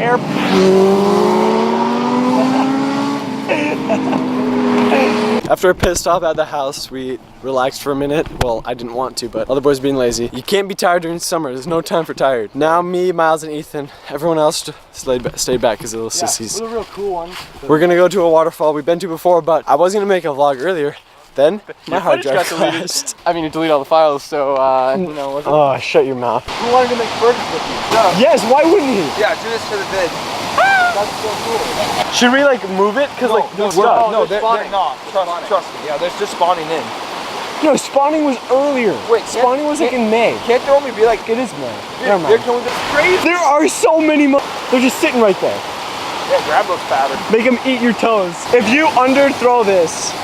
air. After we pissed off at the house, we relaxed for a minute. Well, I didn't want to, but other boys being lazy. You can't be tired during summer. There's no time for tired. Now me, Miles, and Ethan, everyone else stayed back because of little sissies. It was a real cool one. We're gonna go to a waterfall we've been to before, but I was gonna make a vlog earlier. Then my hard drive crashed. I mean, you delete all the files, so you know. Oh, shut your mouth. Who wanted to make burgers with you? Yes, why wouldn't he? Yeah, do this for the vid. That's so cool. Should we like move it? Cause like they're not. Trust me. Yeah, they're just spawning in. No, spawning was earlier. Wait, spawning was like in May. Can't there only be like It is May. They're crazy. There are so many. They're just sitting right there. Yeah, grab those patterns. Make them eat your toes. If you underthrow this.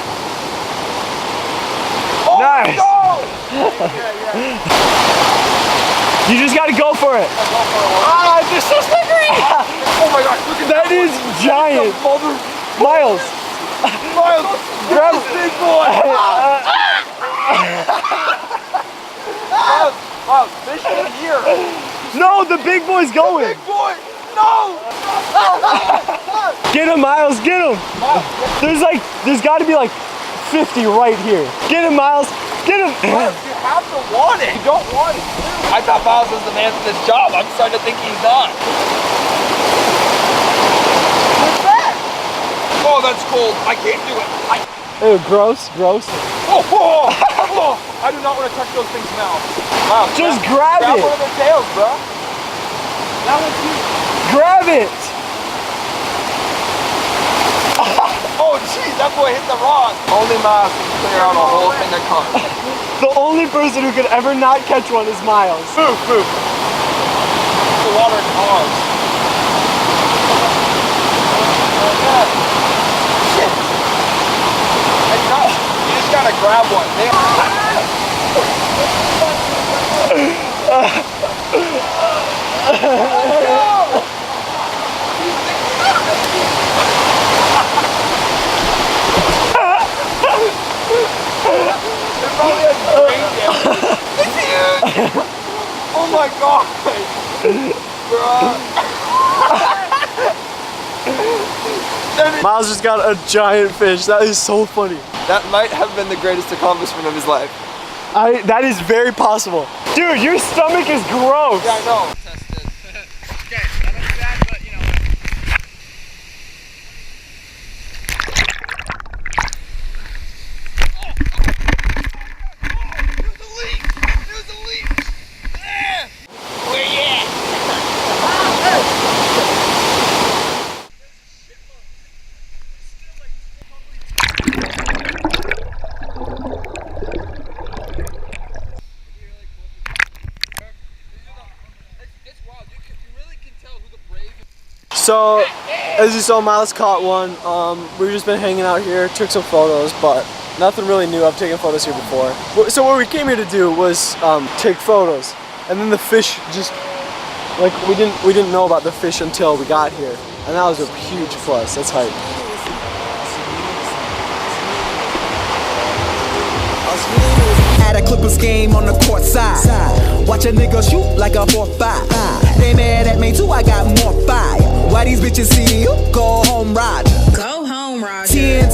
Oh, nice. No! You just gotta go for it. Ah, they're so slippery! Oh my gosh, look at that is giant. Miles. Miles, grab this big boy. Miles, fish in here. No, the big boy's going. Big boy, no! Get him, Miles, get him. There's gotta be like 50 right here. Get him, Miles, get him. Miles, you have to want it. You don't want it. I thought Miles was the man for this job. I'm starting to think he's not. What's that? Oh, that's cold. I can't do it. Ew, gross. Oh, I do not want to touch those things now. Miles, just grab it. Grab one of their tails, bro. That one's huge. Grab it. Oh, jeez, that boy hit the rod. Only Miles can clear out a whole thing of carp. The only person who could ever not catch one is Miles. Move. The water is ours. Shit. Hey, no, you just gotta grab one. It's huge! Oh my god! Miles just got a giant fish. That is so funny. That might have been the greatest accomplishment of his life. That is very possible. Dude, your stomach is gross. Yeah, I know. Okay, I don't do that, but you know. There's a leak! Where you at? So, as you saw, Miles caught one. We've just been hanging out here, took some photos, but nothing really new. I've taken photos here before. So what we came here to do was take photos, and then the fish just, like, we didn't know about the fish until we got here, and that was a huge plus. That's hype. At a Clippers game on the court side, watch a nigga shoot like a 4-5. They mad at me too, I got more fire. Why these bitches see you? Go home, ride.